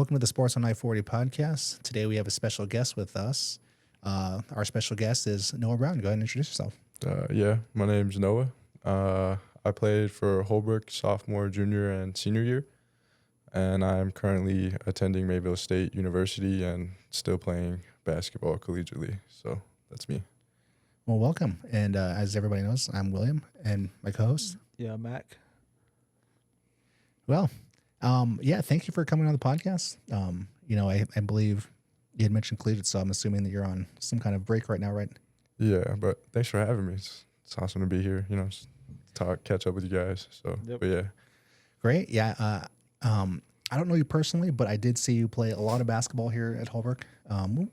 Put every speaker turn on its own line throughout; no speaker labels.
Welcome to the Sports on I-40 podcast. Today we have a special guest with us. Our special guest is Noah Brown. Go ahead and introduce yourself.
My name's Noah. I played for Holbrook sophomore, junior, and senior year, and I'm currently attending Mayville State University and still playing basketball collegiately. So that's me.
Well, welcome. And as everybody knows, I'm William, and my co-host.
Yeah, Mac.
Well, thank you for coming on the podcast. I believe you had mentioned Collegiate, so I'm assuming that you're on some kind of break right now, right?
Yeah, but thanks for having me. It's awesome to be here. Just talk, catch up with you guys. So,
Yep.
But yeah.
Great. Yeah. I don't know you personally, but I did see you play a lot of basketball here at Holbrook. Let me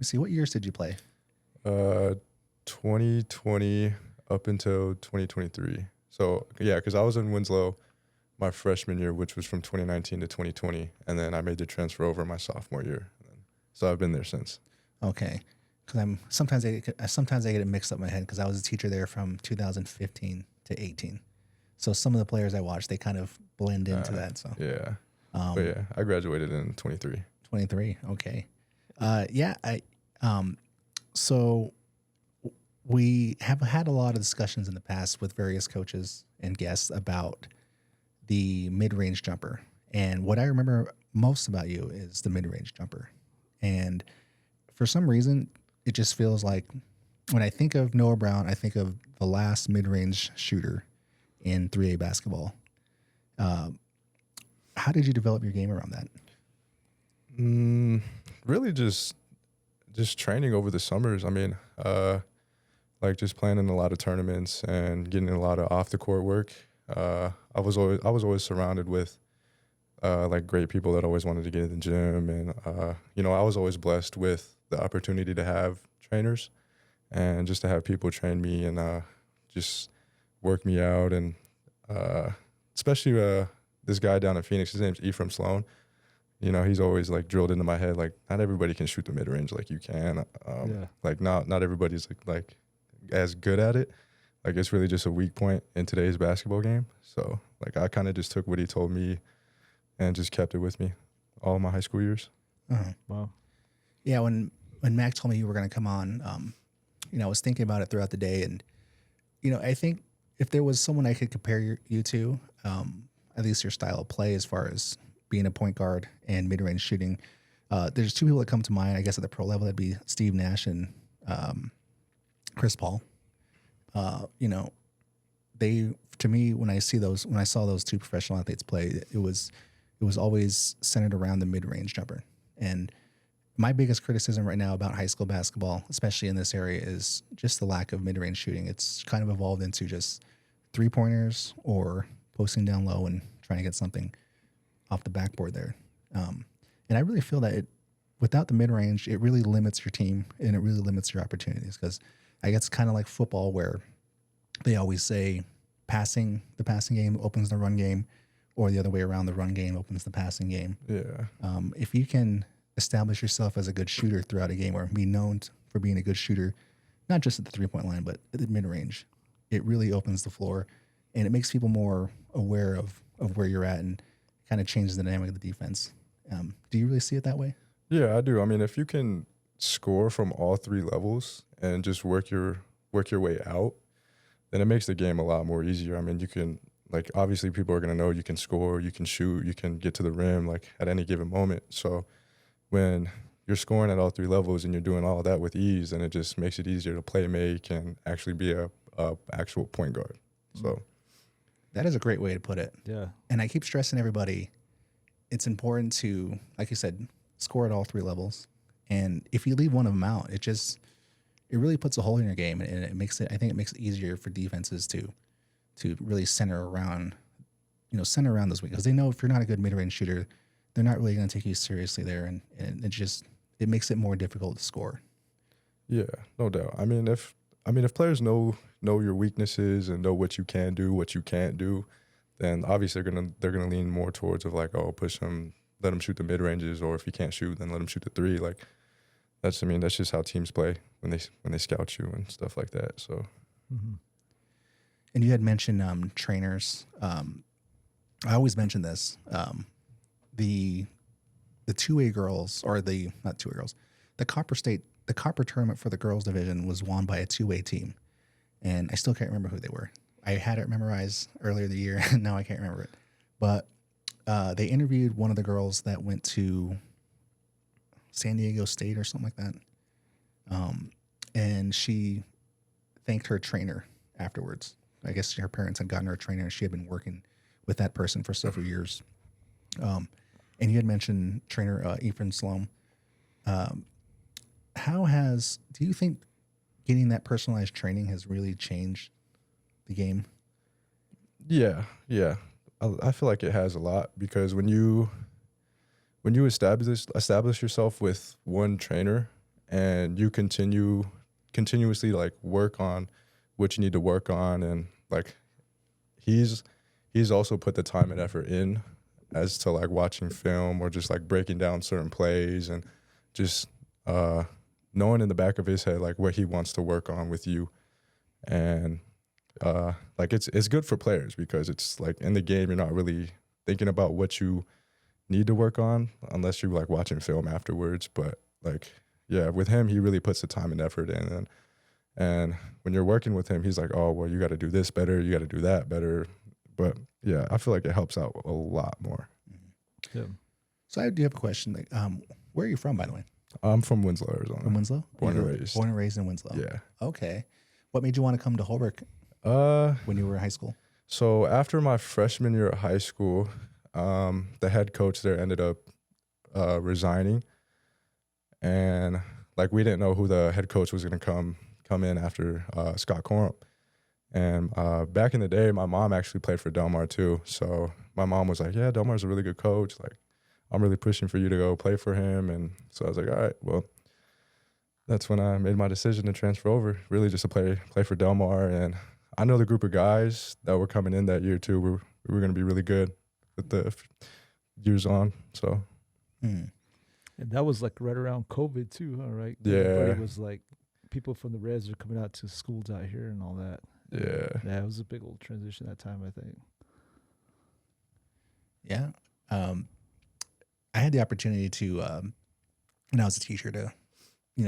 see, what years did you play?
2020 up until 2023. So, yeah, because I was in Winslow my freshman year, which was from 2019 to 2020, and then I made the transfer over my sophomore year. So I've been there since.
Okay. Because sometimes I get it mixed up in my head because I was a teacher there from 2015 to 18. So some of the players I watched, they kind of blend into that. So
yeah, I graduated in 23.
23. Okay. So we have had a lot of discussions in the past with various coaches and guests about the mid-range jumper. And what I remember most about you is the mid-range jumper. And for some reason, it just feels like when I think of Noah Brown, I think of the last mid-range shooter in 3A basketball. How did you develop your game around that?
Really just training over the summers. I mean, just playing in a lot of tournaments and getting a lot of off the court work. I was always surrounded with great people that always wanted to get in the gym, and I was always blessed with the opportunity to have trainers and just to have people train me and just work me out, and especially this guy down in Phoenix, his name's Ephraim Sloan. He's always drilled into my head not everybody can shoot the mid range like you can. Not everybody's like as good at it. It's really just a weak point in today's basketball game. So I kind of just took what he told me and just kept it with me all my high school years.
Uh-huh.
Wow.
Yeah, when Mac told me you were going to come on, I was thinking about it throughout the day, and I think if there was someone I could compare you to, at least your style of play as far as being a point guard and mid-range shooting, there's two people that come to mind. I guess at the pro level, that'd be Steve Nash and Chris Paul. To me, when I saw those two professional athletes play, it was always centered around the mid-range jumper. And my biggest criticism right now about high school basketball, especially in this area, is just the lack of mid-range shooting. It's kind of evolved into just three-pointers or posting down low and trying to get something off the backboard there. And I really feel that without the mid-range, it really limits your team and it really limits your opportunities, because I guess it's kind of like football where they always say the passing game opens the run game, or the other way around, the run game opens the passing game.
Yeah.
If you can establish yourself as a good shooter throughout a game, or be known for being a good shooter, not just at the three-point line, but at the mid-range, it really opens the floor, and it makes people more aware of where you're at, and kind of changes the dynamic of the defense. Do you really see it that way?
Yeah, I do. I mean, if you can score from all three levels and just work your way out, then it makes the game a lot more easier. I mean, you can, obviously people are going to know you can score, you can shoot, you can get to the rim, at any given moment. So when you're scoring at all three levels and you're doing all of that with ease, then it just makes it easier to play make and actually be a actual point guard. So
that is a great way to put it.
Yeah.
And I keep stressing everybody, it's important to, like you said, score at all three levels. And if you leave one of them out, it really puts a hole in your game, and it makes it easier for defenses to really center around those weak, because they know if you're not a good mid-range shooter, they're not really going to take you seriously there, and it makes it more difficult to score.
Yeah, no doubt. I mean, if players know your weaknesses and know what you can do, what you can't do, then obviously they're gonna lean more towards push him, let him shoot the mid ranges, or if he can't shoot, then let him shoot the three. That's just how teams play when they scout you and stuff like that. So,
And you had mentioned trainers. I always mention this. The the 2A girls, or the not 2A girls, the Copper tournament for the girls division was won by a 2A team, and I still can't remember who they were. I had it memorized earlier the year, and now I can't remember it. But they interviewed one of the girls that went to San Diego State or something like that, and she thanked her trainer afterwards. I guess her parents had gotten her a trainer, and she had been working with that person for several years. And you had mentioned trainer Ephraim Sloan. Do you think getting that personalized training has really changed the game?
Yeah. I feel like it has a lot, because when you establish yourself with one trainer and you continuously like work on what you need to work on, and like he's also put the time and effort in as to like watching film or just like breaking down certain plays, and just knowing in the back of his head like what he wants to work on with you. And like it's good for players, because it's like in the game you're not really thinking about what you need to work on unless you're like watching film afterwards. But like, yeah, with him, he really puts the time and effort in, and when you're working with him, he's like, oh, well, you got to do this better, you got to do that better. But yeah, I feel like it helps out a lot more.
Yeah.
So I do have a question. Like, where are you from, by the way?
I'm from Winslow, Arizona.
From Winslow?
Born and raised.
Born and raised in Winslow.
Yeah.
Okay. What made you want to come to Holbrook when you were in high school?
So after my freshman year of high school, the head coach there ended up resigning, and like we didn't know who the head coach was going to come in after Scott Corum. And back in the day, my mom actually played for Del Mar too. So my mom was like, yeah, Del Mar's a really good coach. Like, I'm really pushing for you to go play for him. And so I was like, all right, well, that's when I made my decision to transfer over, really just to play for Del Mar. And I know the group of guys that were coming in that year too, we were going to be really good with the years on. So.
And that was like right around COVID too, huh, right?
Yeah.
Everybody was like, people from the Reds are coming out to schools out here and all that.
Yeah.
Yeah, it was a big old transition that time, I think.
Yeah. I had the opportunity to, when I was a teacher, to,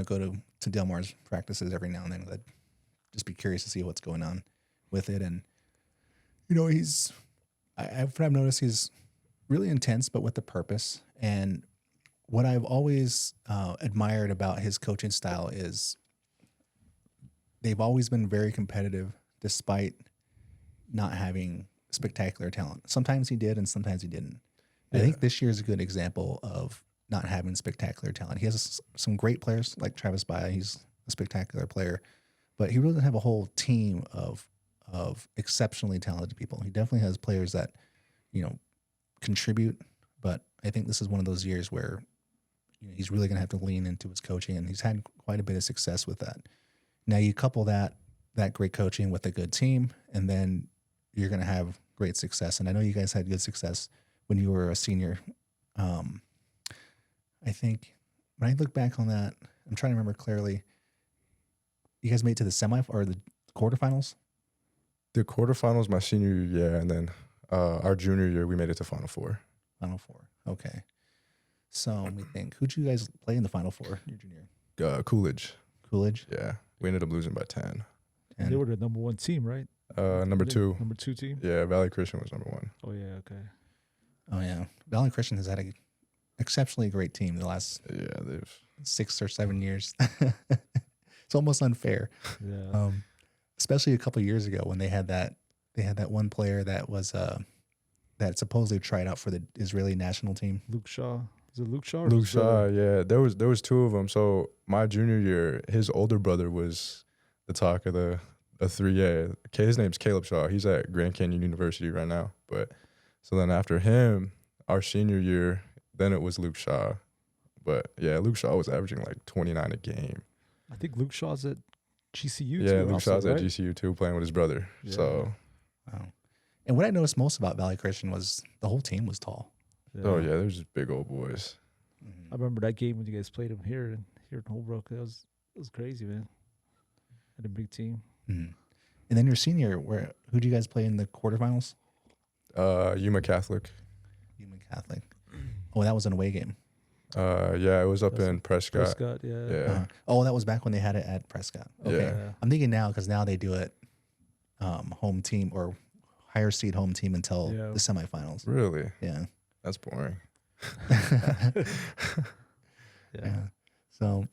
go to Del Mar's practices every now and then. I'd just be curious to see what's going on with it. And, what I've noticed, he's really intense, but with a purpose. And what I've always admired about his coaching style is they've always been very competitive despite not having spectacular talent. Sometimes he did and sometimes he didn't. Yeah. I think this year is a good example of not having spectacular talent. He has some great players like Travis Baia. He's a spectacular player, but he really doesn't have a whole team of exceptionally talented people. He definitely has players that, contribute, but I think this is one of those years where he's really going to have to lean into his coaching, and he's had quite a bit of success with that. Now you couple that great coaching with a good team, and then you're going to have great success. And I know you guys had good success when you were a senior. I think when I look back on that, I'm trying to remember clearly. You guys made it to the or the quarterfinals?
The quarterfinals my senior year, yeah, and then our junior year we made it to Final Four.
Final Four, okay. So let me think. Who'd you guys play in the Final Four your junior year?
Coolidge.
Coolidge?
Yeah, we ended up losing by 10.
And they were the number one team, right?
Number two.
Number two team?
Yeah, Valley Christian was number one.
Oh, yeah, okay.
Oh, yeah. Valley Christian has had an exceptionally great team the last 6 or 7 years. It's almost unfair.
Yeah.
Especially a couple of years ago when they had that one player that was that supposedly tried out for the Israeli national team.
Luke Shaw. Is it Luke Shaw?
Luke Shaw, yeah. There was two of them. So my junior year, his older brother was the talk of the 3A. His name's Caleb Shaw. He's at Grand Canyon University right now. But so then after him, our senior year, then it was Luke Shaw. But yeah, Luke Shaw was averaging like 29 a game.
I think Luke Shaw's at GCU too.
Yeah, Luke
also,
Shaw's
right?
at GCU too, playing with his brother.
Yeah.
So.
Wow. And what I noticed most about Valley Christian was the whole team was tall.
Yeah.
Oh yeah, they're just big old boys.
I remember that game when you guys played them here in Holbrook. It was crazy, man. Had a big team.
Mm-hmm. And then your senior, who did you guys play in the quarterfinals?
Yuma Catholic.
Yuma Catholic. Oh, that was an away game.
Yeah, it was up
That's
in Prescott.
Prescott, yeah.
Yeah.
Oh, that was back when they had it at Prescott. Okay.
Yeah.
I'm thinking now because now they do it home team or higher seed home team until
Yeah.
the semifinals.
Really?
Yeah.
That's boring.
Yeah. So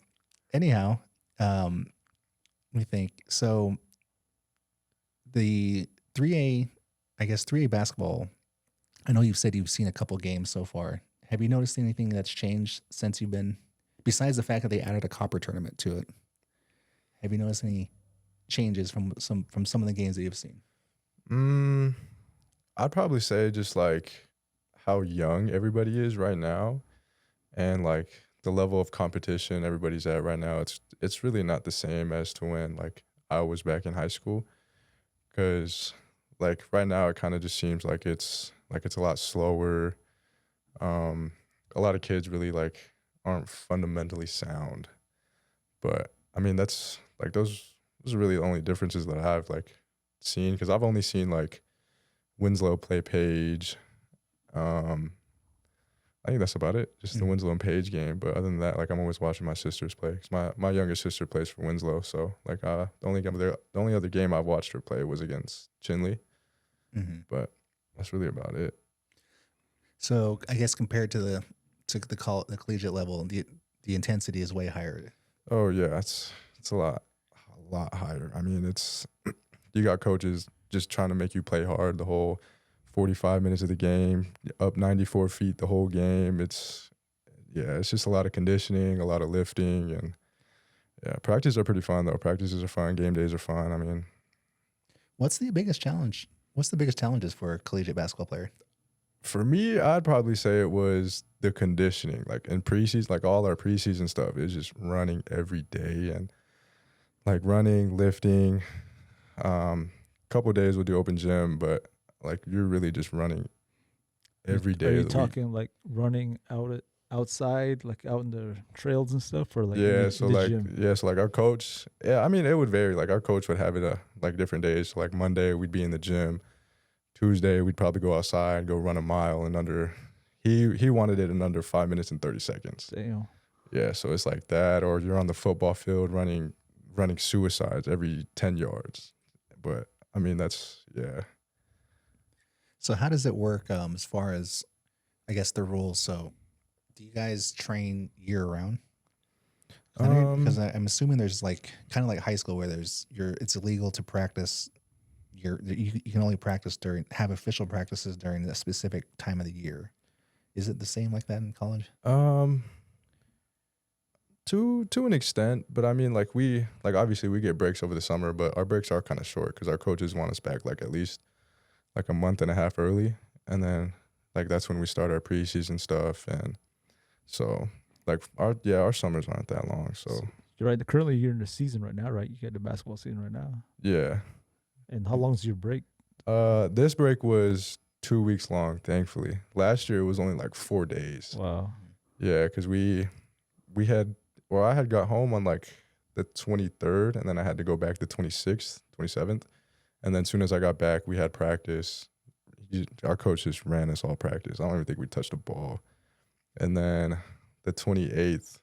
anyhow, we think so the 3A, I guess 3A basketball, I know you've said you've seen a couple games so far. Have you noticed anything that's changed since you've been, besides the fact that they added a copper tournament to it? Have you noticed any changes from some of the games that you've seen?
I'd probably say just like how young everybody is right now, and like the level of competition everybody's at right now. It's really not the same as to when like I was back in high school, because like right now it kind of just seems like it's a lot slower. A lot of kids really like aren't fundamentally sound, but I mean that's like those are really the only differences that I've like seen, because I've only seen like Winslow play Page. I think that's about it, just the Winslow and Page game. But other than that, like I'm always watching my sisters play, because my youngest sister plays for Winslow. So like the only other game I've watched her play was against Chinley, but that's really about it.
So I guess compared to the collegiate level, the intensity is way higher.
Oh yeah, it's a lot higher. I mean, it's you got coaches just trying to make you play hard the whole 45 minutes of the game, up 94 feet the whole game. It's just a lot of conditioning, a lot of lifting, and yeah, practices are pretty fun though. Practices are fun, game days are fun. I mean,
what's the biggest challenge? What's the biggest challenges for a collegiate basketball player?
For me, I'd probably say it was the conditioning. Like in preseason, like all our preseason stuff is just running every day, and like running, lifting. Couple days we'll do open gym, but like you're really just running every day.
Are you
of the
talking
week.
like running outside, like out in the trails and stuff, or like
Yeah,
in
so
the
like
gym?
so like our coach, I mean it would vary. Like our coach would have it like different days. So like Monday we'd be in the gym. Tuesday we'd probably go outside, go run a mile in under. He wanted it in under 5 minutes and 30 seconds.
Damn.
Yeah, so it's like that, or you're on the football field running suicides every 10 yards. But I mean that's
So how does it work as far as, I guess, the rules? So do you guys train year round? Because I'm assuming there's like kind of like high school where it's illegal to practice. You can only have official practices during a specific time of the year. Is it the same like that in college?
To an extent, but I mean like obviously we get breaks over the summer, but our breaks are kind of short because our coaches want us back like at least like a month and a half early, and then like that's when we start our preseason stuff, and so like our summers aren't that long. So
You're right. Currently, you're in the season right now, right? You get the basketball season right now.
yeah.
And how long's your break?
This break was 2 weeks long, thankfully. Last year it was only like 4 days.
Wow.
Yeah, because I had got home on like the 23rd, and then I had to go back the 26th, 27th. And then as soon as I got back, we had practice. Our coach just ran us all practice. I don't even think we touched a ball. And then the 28th,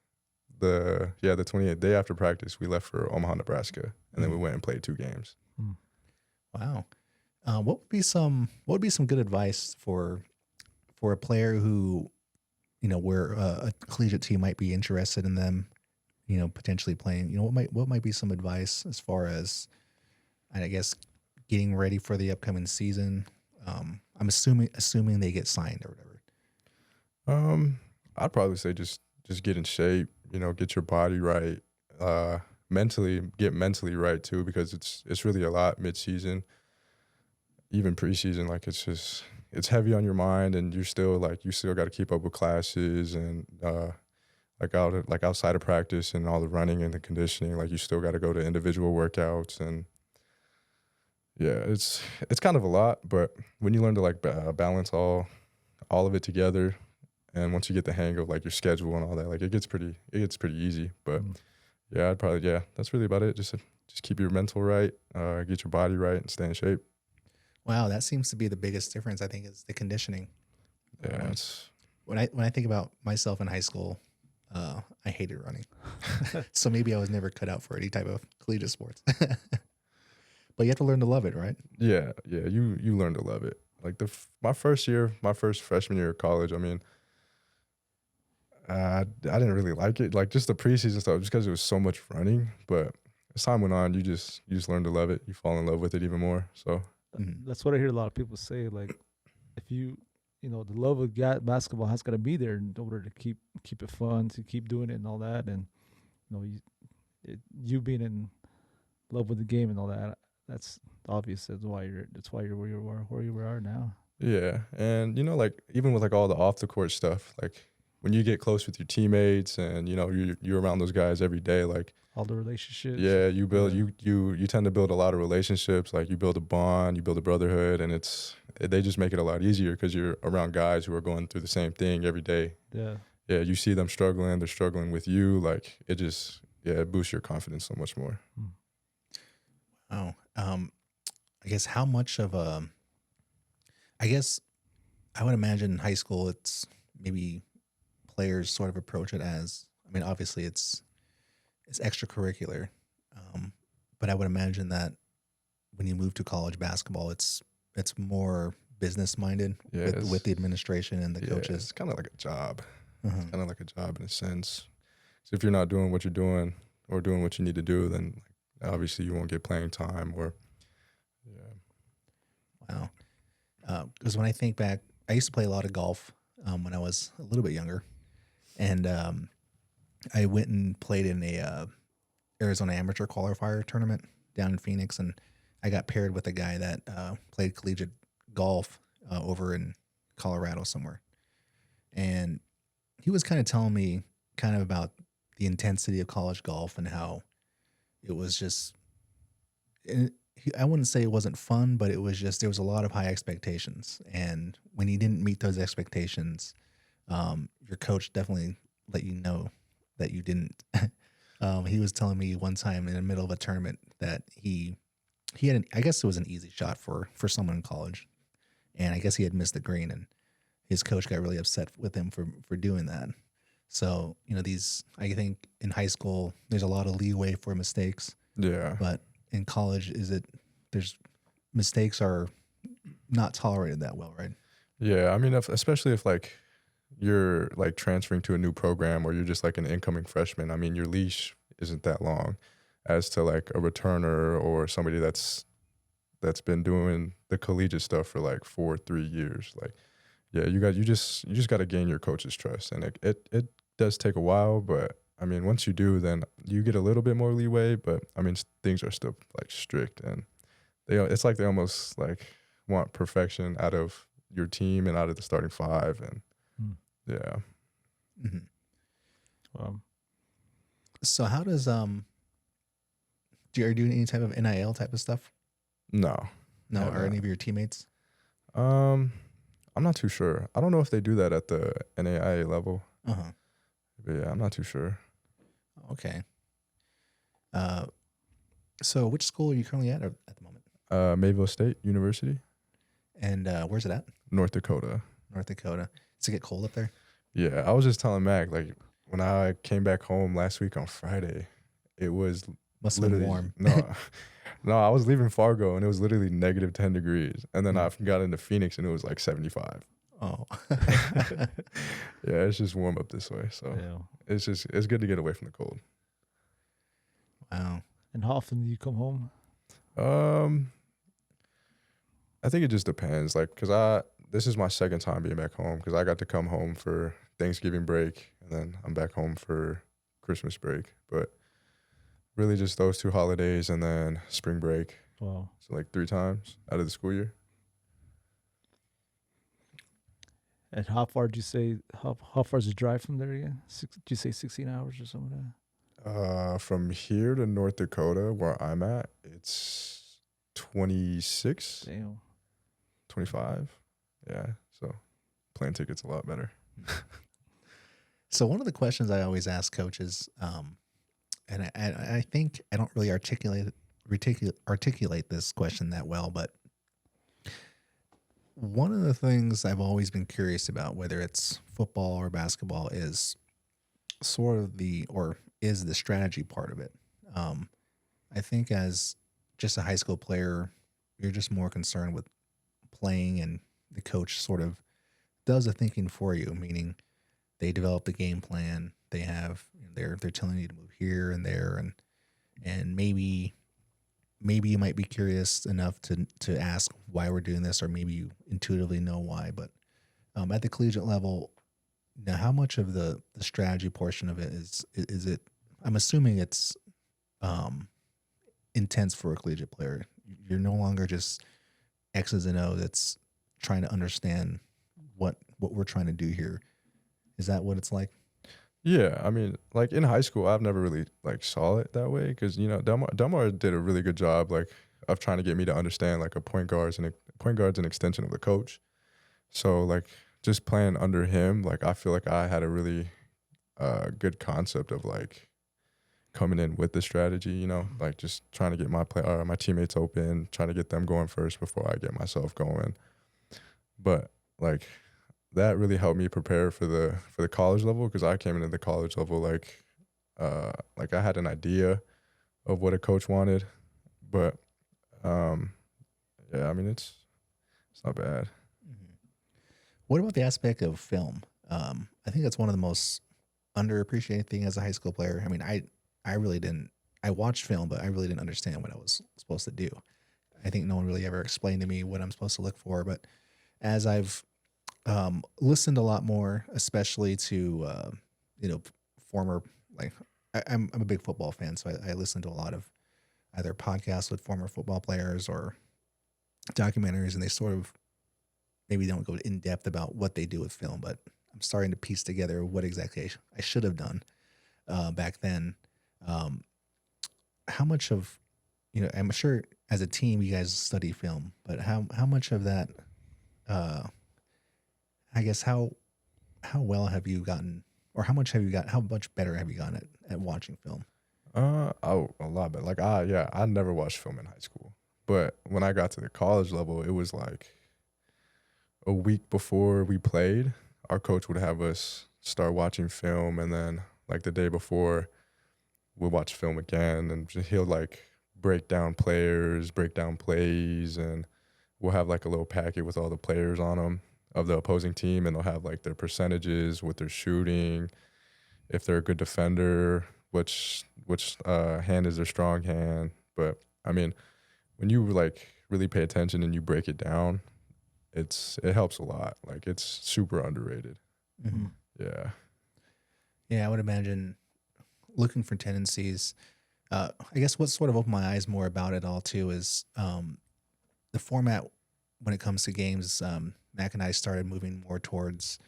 the 28th day after practice, we left for Omaha, Nebraska. And then we went and played 2 games.
Wow. What would be some good advice for a player who, where a collegiate team might be interested in them, potentially playing? What might be some advice as far as, I guess, getting ready for the upcoming season? I'm assuming they get signed or whatever.
I'd probably say just get in shape, get your body right, get mentally right too, because it's really a lot mid-season, even preseason. Like it's heavy on your mind, and you still got to keep up with classes, and outside of practice and all the running and the conditioning, like you still got to go to individual workouts, and yeah, it's kind of a lot. But when you learn to like balance all of it together, and once you get the hang of like your schedule and all that, like it gets pretty easy. But yeah, that's really about it. Just keep your mental right, get your body right, and stay in shape.
Wow, that seems to be the biggest difference, I think, is the conditioning.
Yeah,
when I think about myself in high school, I hated running. So maybe I was never cut out for any type of collegiate sports. But you have to learn to love it, right?
Yeah, yeah. You learn to love it. Like my first year, my first freshman year of college. I mean, I didn't really like it. Like just the preseason stuff, just because it was so much running. But as time went on, you just learn to love it. You fall in love with it even more. So
That's what I hear a lot of people say. Like, if you know, the love of basketball has got to be there in order to keep it fun, to keep doing it and all that. And you know, you being in love with the game and all that, that's obvious. That's why you're where you are now.
yeah, and like even with like all the off the court stuff, like when you get close with your teammates and you're around those guys every day, like
All the relationships.
yeah, you build
Yeah.
you tend to build a lot of relationships. Like you build a bond, you build a brotherhood, and they just make it a lot easier because you're around guys who are going through the same thing every day.
Yeah.
Yeah, you see them struggling, they're struggling with you. Like it just it boosts your confidence so much more.
Oh, I guess how much of I guess I would imagine in high school it's maybe players sort of approach it as, I mean, obviously it's extracurricular, but I would imagine that when you move to college basketball, it's more business minded
Yeah,
with the administration and the
Yeah,
coaches.
it's kind of like a job.
Uh-huh.
It's kind of like a job in a sense. So if you're not doing what you're doing or doing what you need to do, then obviously you won't get playing time or
Wow. Because when I think back, I used to play a lot of golf when I was a little bit younger, and I went and played in a Arizona amateur qualifier tournament down in Phoenix, and I got paired with a guy that played collegiate golf over in Colorado somewhere, and he was kind of telling me kind of about the intensity of college golf and how it was just. I wouldn't say it wasn't fun, but it was just there was a lot of high expectations, and when you didn't meet those expectations, your coach definitely let you know that you didn't. He was telling me one time in the middle of a tournament that he had I guess it was an easy shot for someone in college, and I guess he had missed the green, and his coach got really upset with him for doing that. So I think in high school there's a lot of leeway for mistakes,
yeah.
but in college there's mistakes are not tolerated that well, right?
Yeah, I mean, especially if like you're like transferring to a new program or you're just like an incoming freshman. I mean, your leash isn't that long, as to like a returner or somebody that's been doing the collegiate stuff for like 3 years. Like, yeah, you just got to gain your coach's trust, and it does take a while, but I mean, once you do, then you get a little bit more leeway. But I mean, things are still like strict, and it's like they almost like want perfection out of your team and out of the starting five, and yeah.
Mm-hmm. So how does are you doing any type of NIL type of stuff?
No,
Or any of your teammates?
I'm not too sure. I don't know if they do that at the NAIA level.
Uh-huh.
But yeah, I'm not too sure.
Okay. So which school are you currently at the moment?
Mayville State University,
And where's it at?
North Dakota.
North Dakota. Does it get cold up there?
Yeah, I was just telling Mac, like when I came back home last week on Friday, it was
Must have been
literally
warm.
No, I was leaving Fargo and it was literally negative 10 degrees, and then I got into Phoenix and it was like 75.
Oh.
Yeah, it's just warm up this way, so it's good to get away from the cold.
Wow.
And how often do you come home?
I think it just depends, like, because this is my second time being back home, because I got to come home for Thanksgiving break and then I'm back home for Christmas break, but really just those 2 holidays and then spring break.
Wow.
So like 3 times out of the school year.
And how far did you say? How far is the drive from there again? Did you say 16 hours or something like that?
From here to North Dakota, where I'm at, it's 26,
Damn.
25. Yeah, so plane ticket's a lot better.
So one of the questions I always ask coaches, and I think I don't really articulate this question that well, but one of the things I've always been curious about, whether it's football or basketball, is sort of is the strategy part of it. Um, I think as just a high school player, you're just more concerned with playing, and the coach sort of does the thinking for you, meaning they develop the game plan. They have they're telling you to move here and there, and maybe you might be curious enough to ask why we're doing this, or maybe you intuitively know why. But at the collegiate level, now how much of the strategy portion of it is it? I'm assuming it's um, intense for a collegiate player. You're no longer just X's and O that's trying to understand what we're trying to do here. Is that what it's like?
Yeah, I mean, like in high school, I've never really like saw it that way because Delmar did a really good job like of trying to get me to understand like a point guard's an extension of the coach. So like just playing under him, like I feel like I had a really good concept of like coming in with the strategy, like just trying to get my teammates open, trying to get them going first before I get myself going. But like that really helped me prepare for the college level because I came into the college level like I had an idea of what a coach wanted, but yeah, I mean it's not bad.
Mm-hmm. What about the aspect of film? I think that's one of the most underappreciated thing as a high school player. I mean, I really didn't. I watched film, but I really didn't understand what I was supposed to do. I think no one really ever explained to me what I'm supposed to look for. But as I've listened a lot more, especially to former like I'm a big football fan, so I listen to a lot of either podcasts with former football players or documentaries, and they sort of maybe don't go in depth about what they do with film, but I'm starting to piece together what exactly I should have done back then. How much of, I'm sure as a team you guys study film, but how much of that, I guess how well have you gotten, or how much better have you gotten at watching film?
Oh, a lot better. Like I never watched film in high school, but when I got to the college level, it was like a week before we played, our coach would have us start watching film, and then like the day before, we'll watch film again, and he'll like break down players, break down plays, and we'll have like a little packet with all the players on them of the opposing team, and they'll have like their percentages, what they're shooting, if they're a good defender, which hand is their strong hand. But I mean, when you like really pay attention and you break it down, it helps a lot. Like it's super underrated.
Mm-hmm.
Yeah.
Yeah, I would imagine looking for tendencies. I guess what sort of opened my eyes more about it all too is the format when it comes to games. Mac and I started moving more towards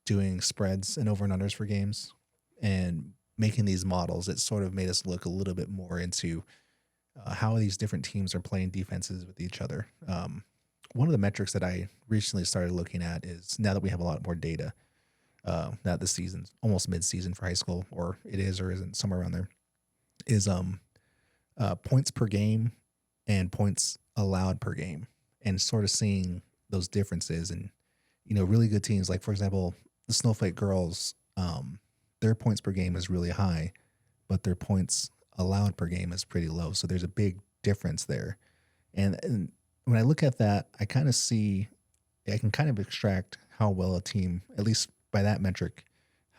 doing spreads and over and unders for games and making these models. It sort of made us look a little bit more into how these different teams are playing defenses with each other. One of the metrics that I recently started looking at is, now that we have a lot more data, that the season's almost mid-season for high school, or it is or isn't, somewhere around there, is points per game and points allowed per game, and sort of seeing those differences. And really good teams, like for example the Snowflake girls, their points per game is really high, but their points allowed per game is pretty low. So there's a big difference there. And when I look at that, I kind of extract how well a team, at least by that metric,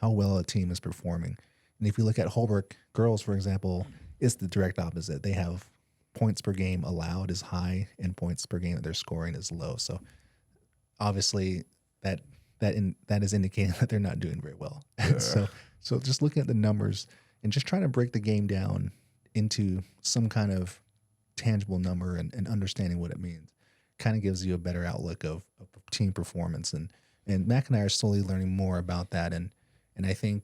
how well a team is performing. And if you look at Holbrook girls, for example, it's the direct opposite. They have points per game allowed is high and points per game that they're scoring is low. So obviously that is indicating that they're not doing very well.
Yeah.
So just looking at the numbers and just trying to break the game down into some kind of tangible number and understanding what it means kind of gives you a better outlook of team performance. And Mac and I are slowly learning more about that. And I think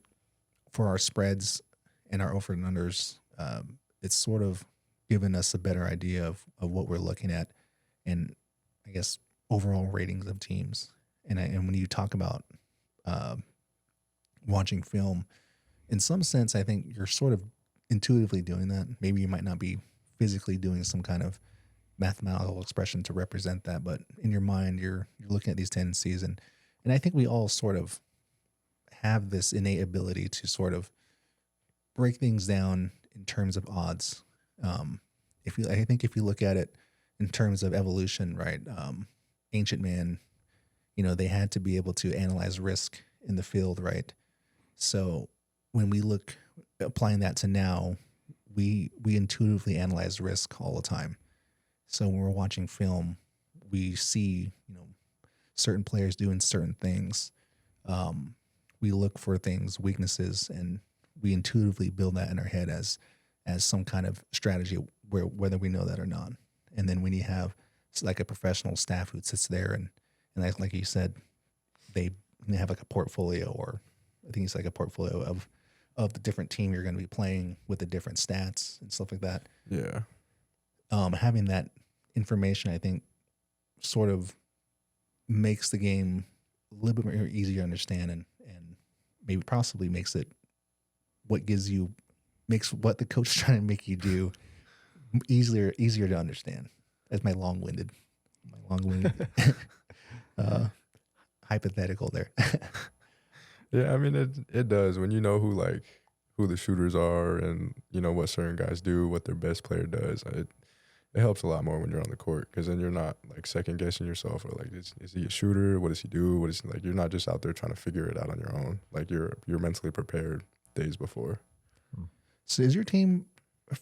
for our spreads and our over and unders, it's sort of given us a better idea of what we're looking at, and I guess overall ratings of teams. And when you talk about watching film, in some sense, I think you're sort of intuitively doing that. Maybe you might not be physically doing some kind of mathematical expression to represent that, but in your mind, you're looking at these tendencies, and I think we all sort of have this innate ability to sort of break things down in terms of odds. I think if you look at it in terms of evolution, right? Ancient man, they had to be able to analyze risk in the field, right? So when we look applying that to now, we intuitively analyze risk all the time. So when we're watching film, we see, certain players doing certain things. We look for things, weaknesses, and we intuitively build that in our head as some kind of strategy, whether we know that or not. And then when you have like a professional staff who sits there and like you said, they have like a portfolio, or I think it's like a portfolio of the different team you're going to be playing with the different stats and stuff like that.
Yeah.
Having that information, I think, sort of makes the game a little bit more easier to understand, and maybe possibly makes what the coach is trying to make you do easier to understand. That's my long-winded hypothetical there.
Yeah, I mean it does when you know who the shooters are and what certain guys do, what their best player does. It helps a lot more when you're on the court, because then you're not like second guessing yourself, or like is he a shooter? What does he do? What is like, you're not just out there trying to figure it out on your own. Like you're mentally prepared days before.
So is your team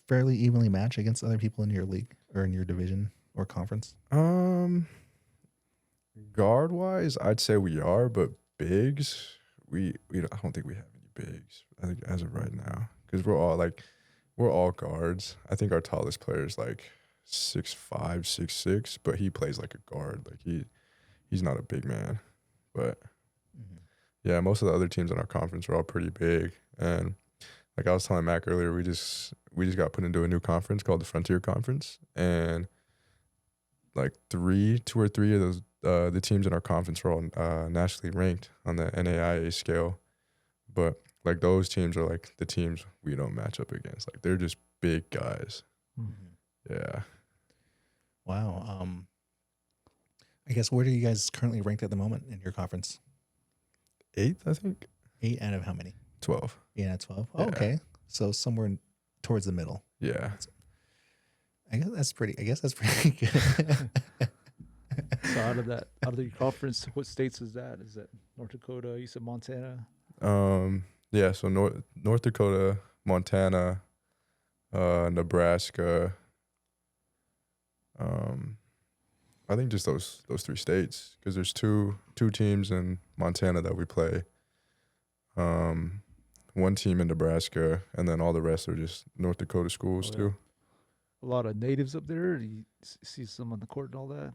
fairly evenly matched against other people in your league or in your division or conference?
Guard wise, I'd say we are, but bigs, I don't think we have any bigs. I think as of right now, because we're all guards. I think our tallest player is like 6'5", 6'6", but he plays like a guard. Like he's not a big man, but yeah, most of the other teams in our conference are all pretty big. And like I was telling Mac earlier, we just got put into a new conference called the Frontier Conference, and like two or three of those the teams in our conference are all nationally ranked on the NAIA scale, but like those teams are like the teams we don't match up against. Like they're just big guys. Yeah.
Wow. I guess where are you guys currently ranked at the moment in your conference?
8th, I think.
8 out of how many?
12.
Yeah, 12. Oh,
Yeah.
okay. So somewhere towards the middle.
Yeah.
I guess that's pretty good.
So out of your conference, what states is that? Is that North Dakota? You said Montana?
Yeah, so North Dakota, Montana, Nebraska. I think just those 3 states, because there's two teams in Montana that we play. One team in Nebraska, and then all the rest are just North Dakota schools too.
A lot of natives up there. Do you see some on the court and all that?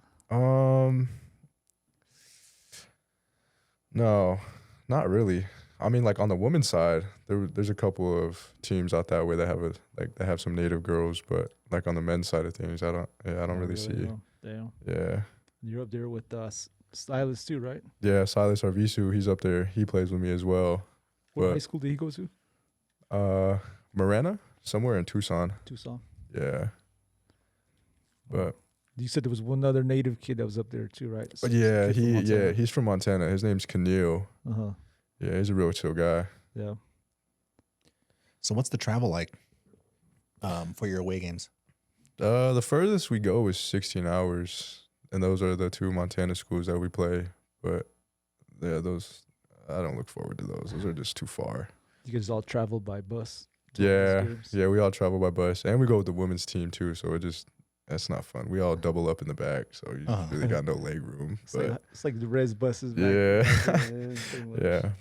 No, not really. I mean, like on the women's side, there's a couple of teams out that way that have some native girls, but like on the men's side of things, I don't really see.
No. Damn.
Yeah.
You're up there with Silas too, right?
Yeah, Silas Arvisu, he's up there. He plays with me as well.
What high school did he go to?
Marana, somewhere in Tucson. Yeah. But
you said there was one other native kid that was up there too, right?
But yeah, he's from Montana. His name's Keneal. Yeah, he's a real chill guy.
Yeah.
So what's the travel like for your away games?
The furthest we go is 16 hours, and those are the 2 Montana schools that we play. But yeah, I don't look forward to those. Those are just too far.
You guys all travel by bus?
Yeah, we all travel by bus, and we go with the women's team too. So that's not fun. We all double up in the back, so you really got no leg room.
It's like the res buses.
Yeah.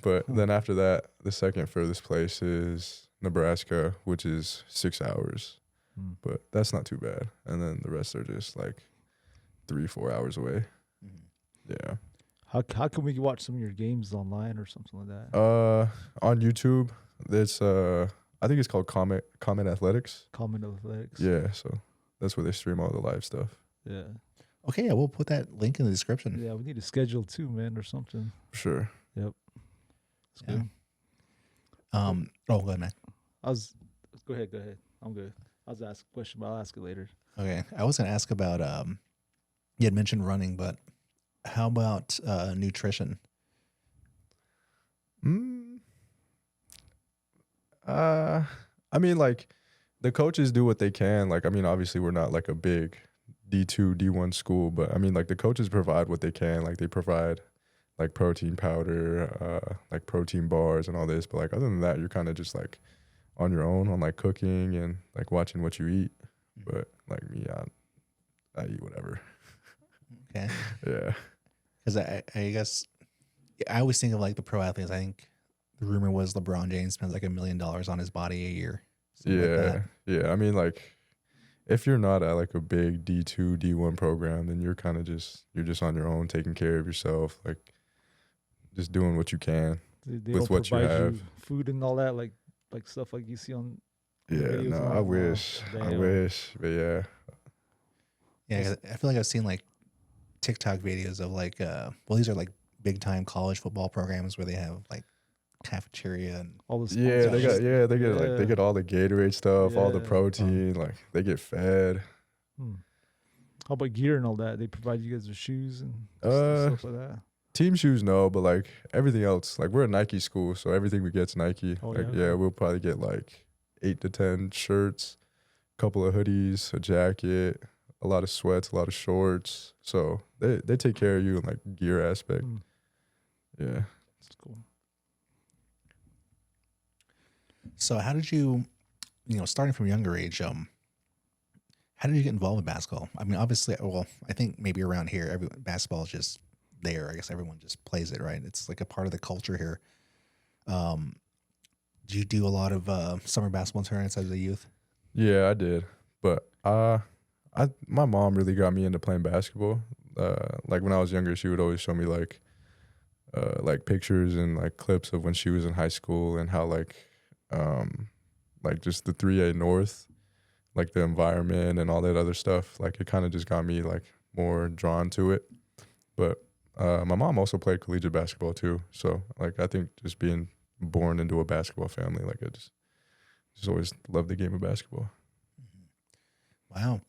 But then after that, the second furthest place is Nebraska, which is 6 hours. But that's not too bad. And then the rest are just like 3-4 hours away. Yeah.
How can we watch some of your games online or something like that?
On YouTube, it's I think it's called Comment Athletics.
Comment Athletics.
Yeah, so that's where they stream all the live stuff.
Yeah.
Okay, yeah, we'll put that link in the description.
Yeah, we need to schedule too, man, or something.
For sure.
Yep. That's good.
Go ahead, Matt.
Go ahead. I'm good. I was asking a question, but I'll ask it later.
Okay. I was going to ask about, you had mentioned running, but how about nutrition?
Mm, I mean, like the coaches do what they can. Like, I mean, obviously we're not like a big D2, D1 school, but I mean, like the coaches provide what they can. Like they provide like protein powder, like protein bars and all this. But like other than that, you're kind of just like on your own on like cooking and like watching what you eat. But like me, I eat whatever.
Okay.
Yeah.
Because I guess I always think of like the pro athletes. I think the rumor was LeBron James spends like $1 million on his body a year. Something like
Yeah.
that.
Yeah. I mean, like if you're not at like a big D2, D1 program, then you're kind of you're just on your own, taking care of yourself, like just doing what you can
They
with
don't
what you
provide
have.
you food and all that, like stuff like you see on the
Yeah.
videos.
No,
and
I
all.
wish. I
Damn.
wish. But yeah.
Yeah. 'Cause I feel like I've seen like TikTok videos of like, well, these are like big time college football programs where they have like cafeteria and
All the
Yeah, they got
sponsorships.
they get like they get all the Gatorade stuff, all the
Yeah.
protein, like they get fed.
Hmm. How about gear and all that? They provide you guys with shoes and
Uh
stuff like that.
Team shoes no, but like everything else, like we're a Nike school, so everything we get's Nike.
Oh,
Like
yeah?
yeah, we'll probably get like 8 to 10 shirts, a couple of hoodies, a jacket, a lot of sweats, a lot of shorts. So they take care of you in like gear aspect.
Hmm.
Yeah.
That's cool.
so how did you, starting from a younger age, how did you get involved with basketball? I mean, obviously, well, I think maybe around here, basketball is just there. I guess everyone just plays it, right? It's like a part of the culture here. Do you do a lot of summer basketball tournaments as a youth?
Yeah, I did. But my mom really got me into playing basketball. Like when I was younger, she would always show me like pictures and like clips of when she was in high school and how like just the 3A North, like the environment and all that other stuff. Like it kind of just got me like more drawn to it. But my mom also played collegiate basketball too. So like I think just being born into a basketball family, like I just always loved the game of basketball.
Wow.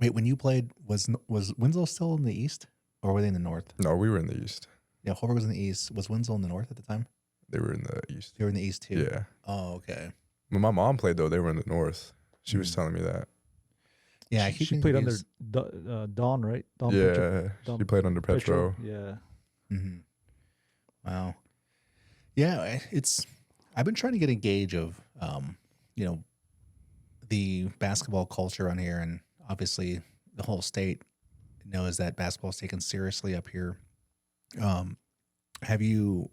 Wait, when you played, was Winslow still in the East, or were they in the North?
No, we were in the East.
Yeah, Holbrook was in the East. Was Winslow in the North at the time?
They were in the East.
They were in the East too.
Yeah.
Oh, okay.
When my mom played though, they were in the North. She was
Mm.
telling me that.
Yeah, I
she,
keep
she
getting
played under
confused.
Don, right? Don
Yeah,
Petro.
she
Don
played under Petro.
Yeah.
Mm-hmm. Wow. Yeah, I've been trying to get a gauge of, the basketball culture on here, and obviously the whole state knows that basketball is taken seriously up here. Have you,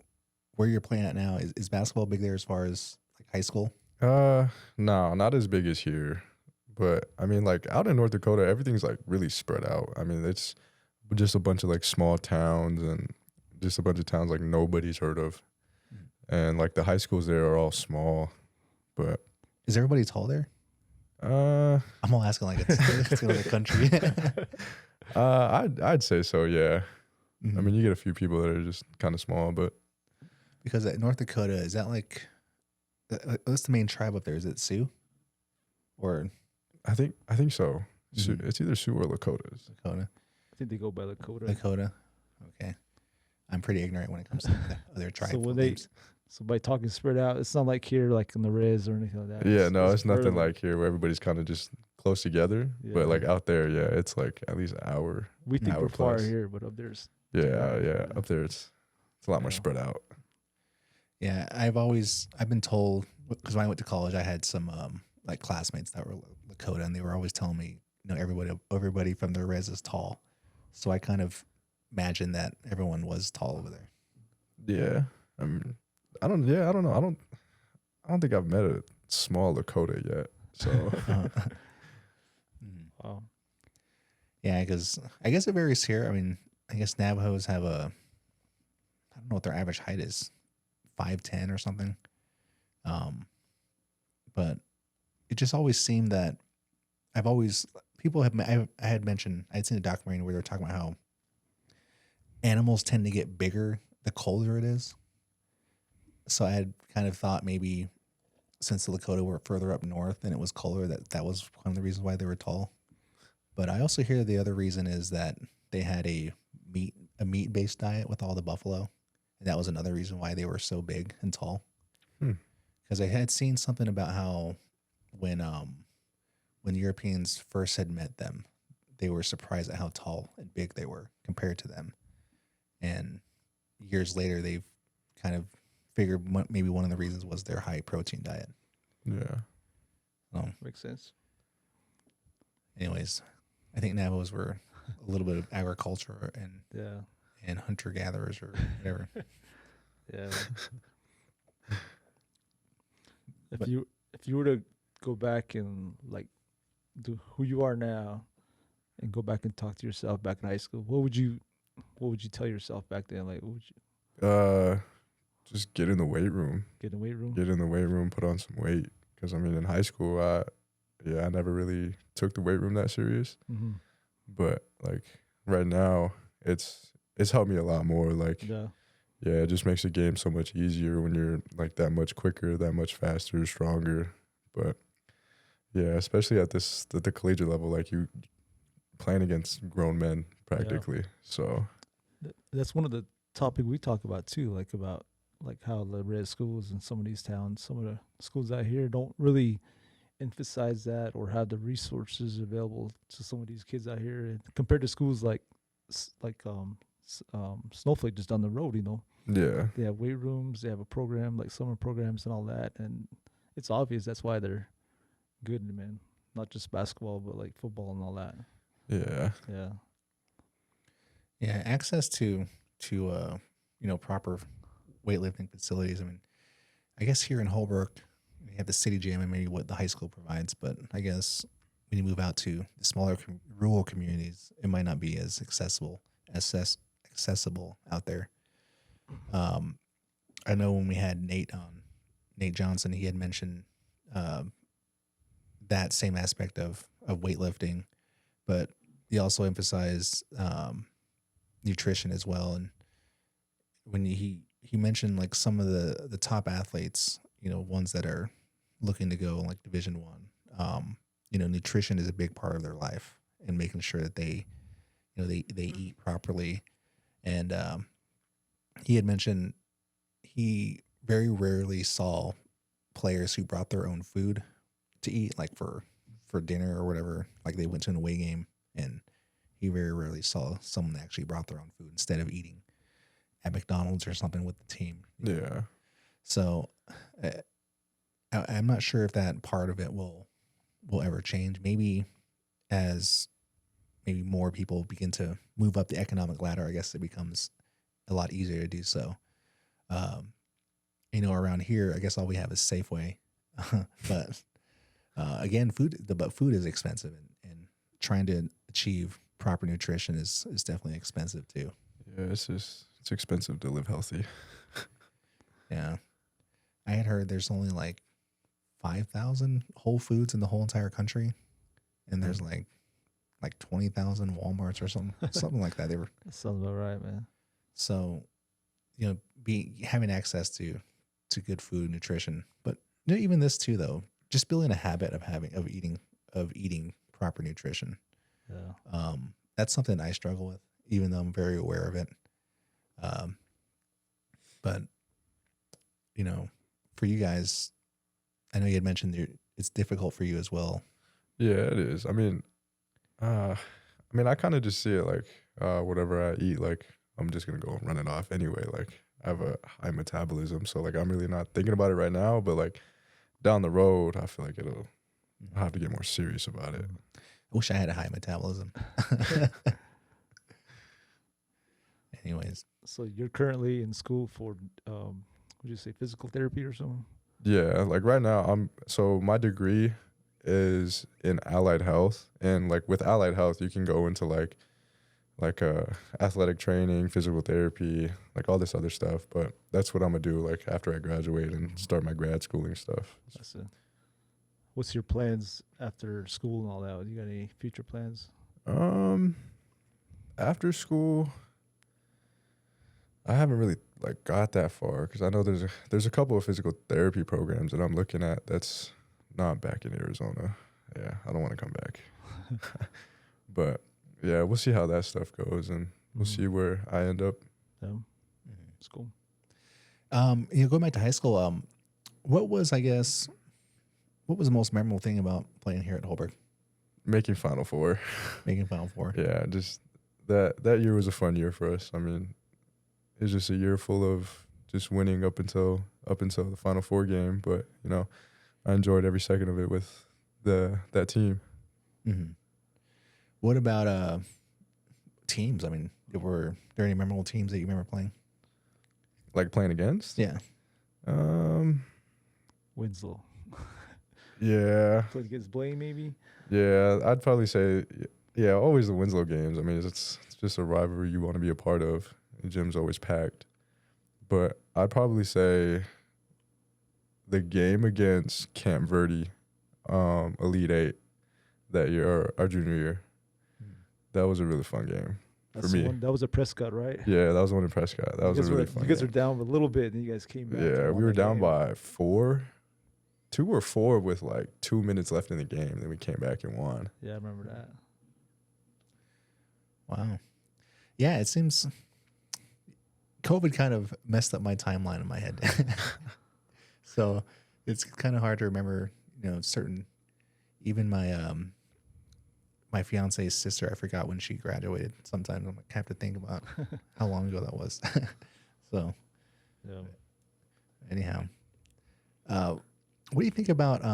where you're playing at now, is basketball big there as far as like high school?
No, not as big as here. But I mean, like out in North Dakota, everything's like really spread out. I mean, it's just a bunch of like small towns and just a bunch of towns like nobody's heard of. And like the high schools there are all small. But
Is everybody tall there? I'm all asking like it's another country.
I'd say so, yeah.
Mhm.
I mean, you get a few people that are just kind of small, but
Because at North Dakota, is that like, what's the main tribe up there? Is it Sioux? Or
I think so.
Mhm.
It's either Sioux or Lakotas.
Dakota?
I think they go by Dakota.
Dakota. Okay. I'm pretty ignorant when it comes to the other tribes.
So when so by talking spread out, it's not like here, like in the Riz or anything like that.
Yeah, no, it's nothing
further.
like here where everybody's kind of just close together. But
Yeah.
like out there, yeah, it's like at least an hour.
We think
hour
we're far
plus.
here, but up there's
Yeah,
hours,
yeah.
yeah.
Up there, it's a lot more
Yeah.
spread out.
Yeah, I've been told, because when I went to college, I had some like classmates that were Lakota, and they were always telling me, everybody from the res is tall. So I kind of imagined that everyone was tall over there.
Yeah, I mean, I don't know. I don't think I've met a small Lakota yet. So
Mhm.
wow.
Yeah, because I guess it varies here. I mean, I guess Navajos have I don't know what their average height is, 5'10" or something. But it just always seemed that I had mentioned, I'd seen a documentary where they were talking about how animals tend to get bigger the colder it is. So I had kind of thought maybe since the Lakota were further up north and it was colder, that was one of the reasons why they were tall. But I also hear the other reason is that they had a meat based diet with all the buffalo, and that was another reason why they were so big and tall. Because I had seen something about how when Europeans first had met them, they were surprised at how tall and big they were compared to them, and years later they've kind of figured maybe one of the reasons was their high protein diet.
Yeah.
Makes sense.
Anyways, I think Navajos were a little bit of agriculture and hunter gatherers or whatever.
Yeah. If you were to go back and like do who you are now and go back and talk to yourself back in high school, what would you tell yourself back then? Like, what would you
Just get in the weight room.
get in the weight room?
Get in the weight room, put on some weight. Because I mean, in high school, I never really took the weight room that serious.
Mm-hmm.
But like right now, it's helped me a lot more. Like,
Yeah.
it just makes the game so much easier when you're like that much quicker, that much faster, stronger. But yeah, especially at the collegiate level, like you playing against grown men practically. So
That's one of the topic we talk about too, like about like how the red schools in some of these towns, some of the schools out here don't really emphasize that or have the resources available to some of these kids out here, and compared to schools like Snowflake just down the road,
yeah,
they have weight rooms, they have a program like summer programs and all that, and it's obvious that's why they're good, man. Not just basketball, but like football and all that.
yeah,
Yeah, access to proper weightlifting facilities. I mean, I guess here in Holbrook, we have the city gym and maybe what the high school provides, but I guess when you move out to the smaller rural communities, it might not be as accessible out there. I know when we had Nate Johnson, he had mentioned that same aspect of weightlifting, but he also emphasized nutrition as well. And when he mentioned like some of the top athletes, ones that are looking to go like Division I, nutrition is a big part of their life and making sure that they eat properly. And he had mentioned he very rarely saw players who brought their own food to eat, like for dinner or whatever, like they went to an away game, and he very rarely saw someone that actually brought their own food instead of eating at McDonald's or something with the team.
yeah.
So I'm not sure if that part of it will ever change. Maybe as more people begin to move up the economic ladder, I guess it becomes a lot easier to do so. Around here, I guess all we have is Safeway, but again, food is expensive, and trying to achieve proper nutrition is definitely expensive too.
Yeah, it's expensive to live healthy.
Yeah, I had heard there's only like 5,000 Whole Foods in the whole entire country, and there's like 20,000 Walmarts or something like that.
That sounds about right, man.
So, having access to good food, nutrition, but even this too, though, just building a habit of eating proper nutrition.
Yeah.
That's something I struggle with, even though I'm very aware of it. But for you guys, I know you had mentioned it's difficult for you as well.
Yeah, it is. I mean, I kind of just see it like whatever I eat, like I'm just gonna go and run it off anyway. Like I have a high metabolism, so like I'm really not thinking about it right now. But like down the road, I feel like I'll have to get more serious about it.
I wish I had a high metabolism. Anyways,
So you're currently in school for would you say physical therapy or something?
Yeah, like right now so my degree is in allied health, and like with allied health you can go into like athletic training, physical therapy, like all this other stuff, but that's what I'm gonna do like after I graduate and start my grad schooling stuff.
That's it. What's your plans after school and all that? You got any future plans?
After school I haven't really like got that far, because I know there's a couple of physical therapy programs that I'm looking at that's not back in Arizona. Yeah, I don't want to come back. But yeah, we'll see how that stuff goes, and we'll see where I end up.
Yeah, it's cool.
Going back to high school, what was the most memorable thing about playing here at Holberg?
Making Final Four.
Making Final Four.
Yeah, just that year was a fun year for us. I mean, it was just a year full of just winning up until the Final Four game. But I enjoyed every second of it with that team.
Mm-hmm. What about teams? I mean, were there any memorable teams that you remember playing?
Like playing against?
Yeah.
Winslow.
Yeah.
Played against Blaine, maybe.
Yeah, I'd probably say, always the Winslow games. I mean, it's just a rivalry you want to be a part of. The gym's always packed. But I'd probably say the game against Camp Verde, Elite Eight, that year, our junior year, that was a really fun game for me.
That was a Prescott, right?
Yeah, that was one in Prescott. That was a really fun game.
You guys were down a little bit, and you guys came back.
Yeah, we were down by 2 or 4 with like 2 minutes left in the game. Then we came back and won.
Yeah, I remember that.
Wow. Yeah, it seems COVID kind of messed up my timeline in my head. So it's kind of hard to remember, certain, even my fiance's sister, I forgot when she graduated. Sometimes I have to think about how long ago that was. So,
yeah.
Anyhow, what do you think about?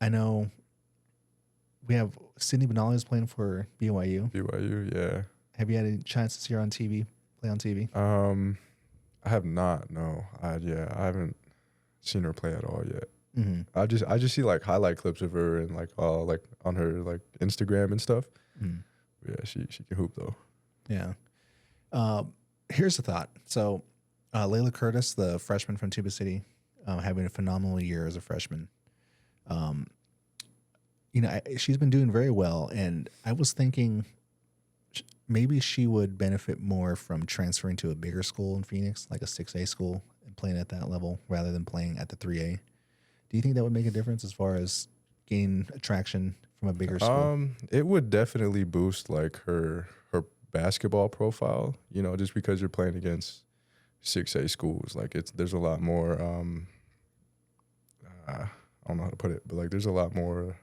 I know we have Sydney Benali is playing for BYU.
BYU, yeah.
Have you had any chance to see her on TV? Play on TV?
I have not. No, I haven't seen her play at all yet.
Mm-hmm.
I just see like highlight clips of her and like on her like Instagram and stuff.
Mm.
Yeah, she can hoop though.
Yeah. Here's the thought. So, Layla Curtis, the freshman from Tuba City, having a phenomenal year as a freshman. She's been doing very well, and I was thinking maybe she would benefit more from transferring to a bigger school in Phoenix, like a 6A school, and playing at that level rather than playing at the 3A. Do you think that would make a difference as far as gaining attraction from a bigger school?
It would definitely boost like her basketball profile, just because you're playing against 6A schools. Like there's a lot more I don't know how to put it, but like there's a lot more,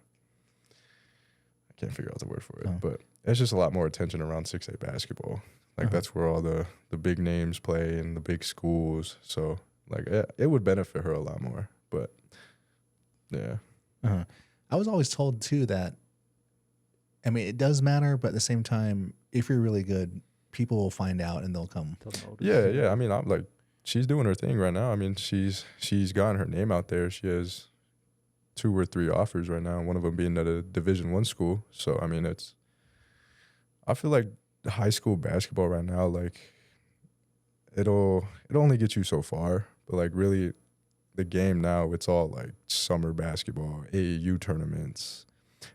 I can't figure out the word for it, but it's just a lot more attention around 6A basketball. Like that's where all the big names play and the big schools. So like it would benefit her a lot more. But yeah.
I was always told too that, I mean, it does matter, but at the same time, if you're really good, people will find out and they'll come.
Yeah. I mean, I'm like, she's doing her thing right now. I mean, she's gotten her name out there. She has 2 or 3 offers right now, one of them being at a Division I school. So I mean, I feel like high school basketball right now, like it'll only get you so far, but like really the game now, it's all like summer basketball, AAU tournaments.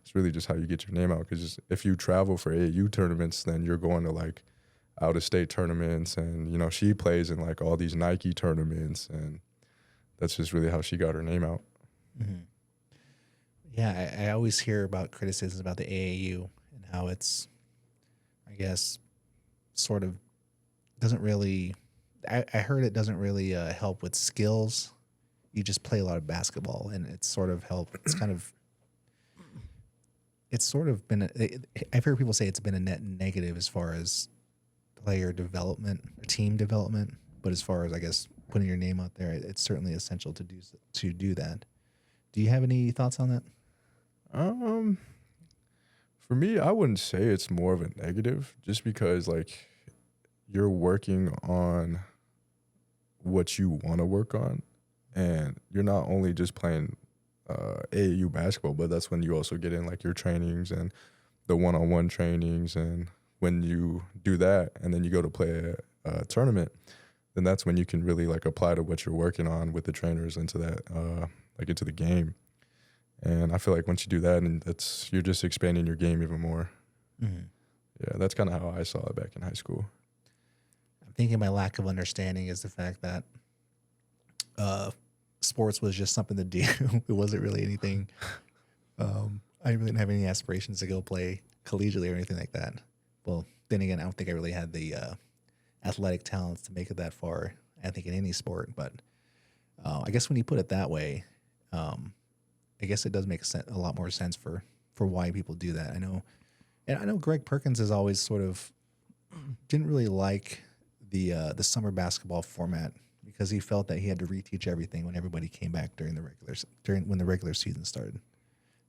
It's really just how you get your name out, because if you travel for AAU tournaments, then you're going to like out of state tournaments, and she plays in like all these Nike tournaments, and that's just really how she got her name out.
Mm-hmm. Yeah, I always hear about criticisms about the AAU and how it's, I guess, sort of doesn't really. I heard it doesn't really help with skills. You just play a lot of basketball, and it's sort of been. I've heard people say it's been a net negative as far as player development, team development, but as far as, I guess, putting your name out there, it's certainly essential to do that. Do you have any thoughts on that?
For me, I wouldn't say it's more of a negative, just because like you're working on what you want to work on, and you're not only just playing AAU basketball, but that's when you also get in like your trainings and the one-on-one trainings, and when you do that and then you go to play a tournament, then that's when you can really like apply to what you're working on with the trainers into that like into the game. And I feel like once you do that, and you're just expanding your game even more. Mm-hmm. Yeah, that's kind of how I saw it back in high school.
I'm thinking my lack of understanding is the fact that sports was just something to do. It wasn't really anything. I really didn't have any aspirations to go play collegiately or anything like that. Well, then again, I don't think I really had the athletic talents to make it that far. I think in any sport, but I guess when you put it that way, I guess it does make a lot more sense for why people do that. I know Greg Perkins has always sort of didn't really like the summer basketball format because he felt that he had to reteach everything when everybody came back when the regular season started.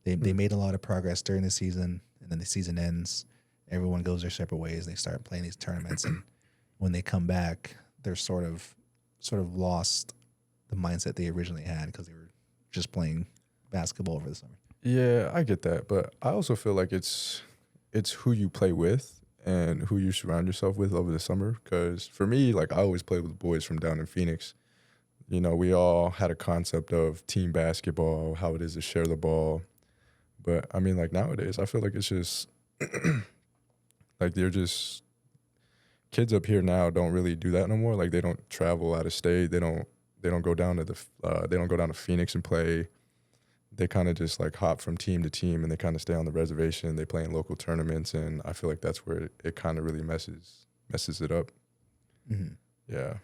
They made a lot of progress during the season, and then the season ends. Everyone goes their separate ways. They start playing these tournaments, and when they come back, they're sort of lost the mindset they originally had because they were just playing basketball over the summer.
Yeah, I get that, but I also feel like it's who you play with and who you surround yourself with over the summer. Because for me, like, I always played with boys from down in Phoenix. You know, we all had a concept of team basketball, how it is to share the ball. But I mean, like, nowadays, I feel like it's just like they're just kids up here now don't really do that no more. Like, they don't travel out of state. They don't go down to they don't go down to Phoenix and play. They kind of just like hop from team to team, and they kind of stay on the reservation. They play in local tournaments, and I feel like that's where it kind of really messes it up.
Mm-hmm.
Yeah.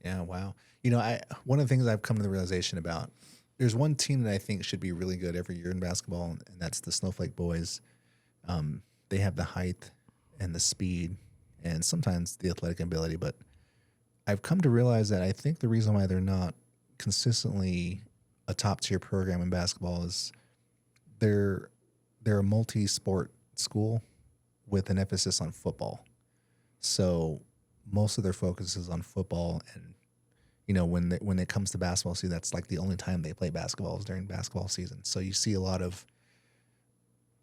Yeah. Wow. You know, one of the things I've come to the realization about, there's one team that I think should be really good every year in basketball, and that's the Snowflake Boys. They have the height and the speed and sometimes the athletic ability, but I've come to realize that I think the reason why they're not consistently a top tier program in basketball is they're a multi-sport school with an emphasis on football. So most of their focus is on football, and you know, when it comes to basketball, see, that's like the only time they play basketball is during basketball season. So you see a lot of,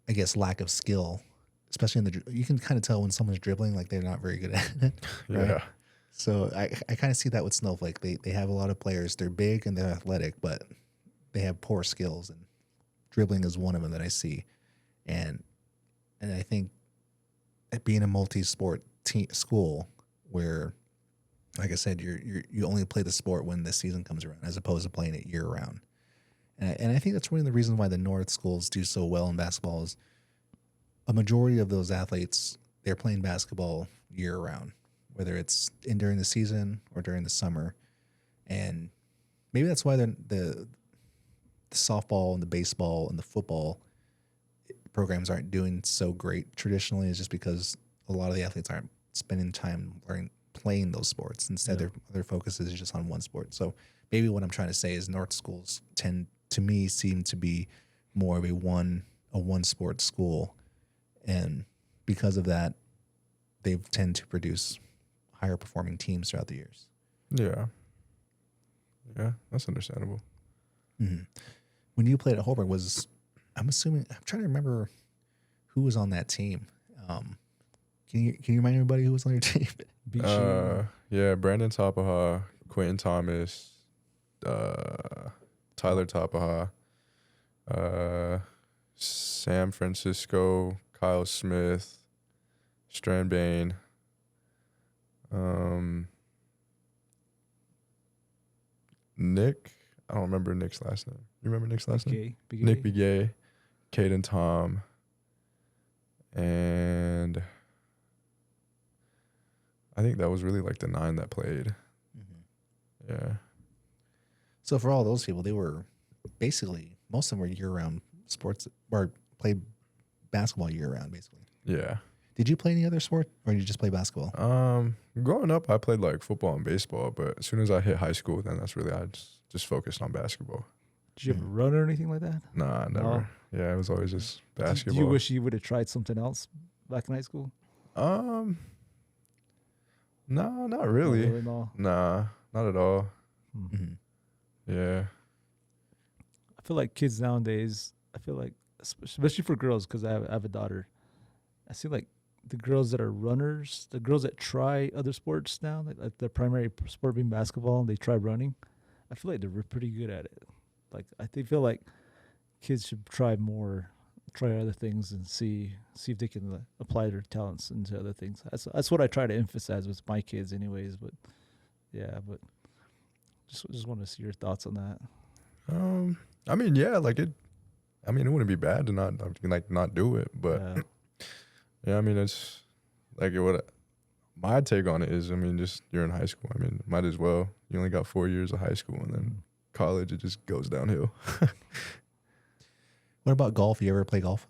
I guess, lack of skill, especially you can kind of tell when someone's dribbling, like they're not very good at it. Right?
Yeah.
So I kind of see that with Snowflake. They have a lot of players. They're big and they're athletic, but they have poor skills, and dribbling is one of them that I see. And I think being a multi-sport school where, like I said, you only play the sport when the season comes around, as opposed to playing it year round. And I think that's one of the reasons why the North schools do so well in basketball is a majority of those athletes, they're playing basketball year round, whether it's during the season or during the summer. And maybe that's why the softball and the baseball and the football programs aren't doing so great traditionally, is just because a lot of the athletes aren't spending time playing those sports. Instead, their focus is just on one sport. So maybe what I'm trying to say is North schools seem to be more of a one sport school, and because of that, they tend to produce higher performing teams throughout the years.
Yeah, that's understandable.
Mm-hmm. When you played at Holbrook, I'm trying to remember who was on that team. Can you remind everybody who was on your team?
Yeah, Brandon Tapaha, Quentin Thomas, Tyler Tapaha, Sam Francisco, Kyle Smith, Strand Bain, Nick. I don't remember Nick's last name. You remember Nick's last name? Nick Begay, Caden Tom, and I think that was really like the 9 that played. Mm-hmm. Yeah.
So for all those people, they were basically, most of them were year-round sports, or played basketball year-round, basically.
Yeah.
Did you play any other sport, or did you just play basketball?
Growing up, I played like football and baseball, but as soon as I hit high school, then that's really, I just focused on basketball.
Did you ever run or anything like that?
Nah, never. No? Yeah, it was always just basketball.
Do you wish you would have tried something else back in high school?
No, not really.
No.
Nah, not at all.
Mm-hmm.
Yeah.
I feel like kids nowadays, especially for girls, because I have a daughter, I see like the girls that are runners, the girls that try other sports now, like their primary sport being basketball, and they try running. I feel like they're pretty good at it. Like I feel like kids should try other things and see if they can apply their talents into other things. That's what I try to emphasize with my kids, anyways. But yeah, just want to see your thoughts on that.
I mean, yeah, like I mean, it wouldn't be bad to not do it, but
Yeah.
yeah, I mean, it's like what my take on it is. I mean, just you're in high school. I mean, might as well. You only got 4 years of high school, and then college, it just goes downhill.
What about golf? You ever play golf?